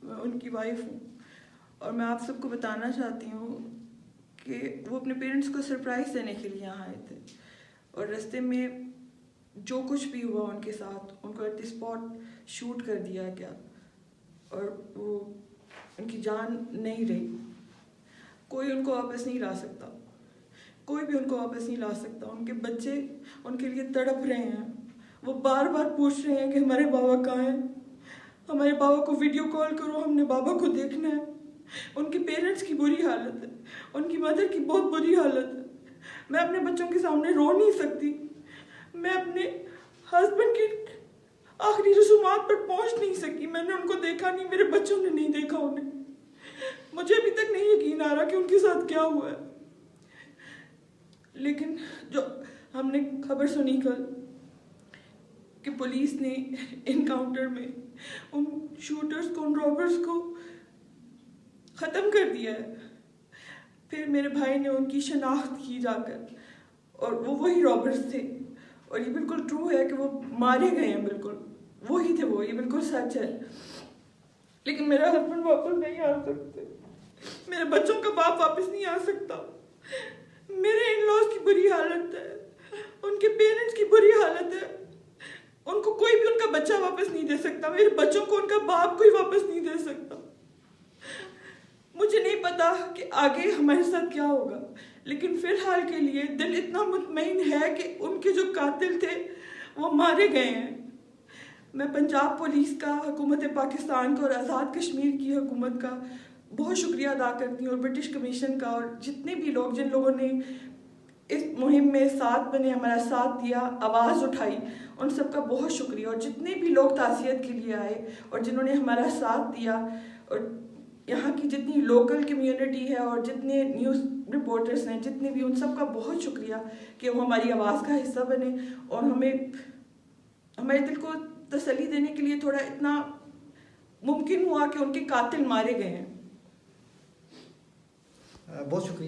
मैं उनकी वाइफ हूँ और मैं आप सबको बताना चाहती हूँ कि वो अपने पेरेंट्स को सरप्राइज़ देने के लिए यहाँ आए थे और रास्ते में जो कुछ भी हुआ उनके साथ उनको एट द स्पॉट शूट कर दिया गया और वो उनकी जान नहीं रही। कोई उनको वापस नहीं ला सकता, कोई भी उनको वापस नहीं ला सकता। उनके बच्चे उनके लिए तड़प रहे हैं, वो बार बार पूछ रहे हैं कि हमारे बाबा कहाँ हैं, हमारे बाबा को वीडियो कॉल करो, हमने बाबा को देखना है। उनके पेरेंट्स की बुरी हालत है, उनकी मदर की बहुत बुरी हालत है। मैं अपने बच्चों के सामने रो नहीं सकती, मैं अपने हस्बैंड की आखिरी रसूमात पर पहुंच नहीं सकी। मैंने उनको देखा नहीं, मेरे बच्चों ने नहीं देखा उन्हें। मुझे अभी तक नहीं यकीन आ रहा कि उनके साथ क्या हुआ है। लेकिन जो हमने खबर सुनी कल कि पुलिस ने इनकाउंटर में उन शूटर्स को, उन रॉबर्स को ख़त्म कर दिया है। फिर मेरे भाई ने उनकी शनाख्त की जाकर और वो वही रॉबर्स थे और ये बिल्कुल ट्रू है कि वो मारे गए हैं, बिल्कुल वही थे वो, ये बिल्कुल सच है। लेकिन मेरा हस्बैंड वापस नहीं आ सकते, मेरे बच्चों का बाप वापस नहीं आ सकता। मेरे इन-लॉज की बुरी हालत है, उनके पेरेंट्स की बुरी हालत है, उनको कोई भी उनका बच्चा वापस नहीं दे सकता। मेरे बच्चों को उनका बाप कोई वापस नहीं दे सकता। मुझे नहीं पता कि आगे हमारे साथ क्या होगा, लेकिन फिलहाल के लिए दिल इतना मुतमईन है कि उनके जो कातिल थे वो मारे गए हैं। मैं पंजाब पुलिस का, हुकूमत पाकिस्तान का और आज़ाद कश्मीर की हुकूमत का बहुत शुक्रिया अदा करती हूँ और ब्रिटिश कमीशन का और जितने भी लोग, जिन लोगों ने इस मुहिम में साथ बने, हमारा साथ दिया, आवाज़ उठाई, उन सबका बहुत शुक्रिया। और जितने भी लोग ताज़ियत के लिए आए और जिन्होंने हमारा साथ दिया और यहाँ की जितनी लोकल कम्युनिटी है और जितने न्यूज़ रिपोर्टर्स हैं, जितने भी, उन सबका बहुत शुक्रिया कि वो हमारी आवाज़ का हिस्सा बने और हमें, हमारे दिल को तसल्ली देने के लिए थोड़ा इतना मुमकिन हुआ कि उनके कातिल मारे गए हैं। बहुत शुक्रिया।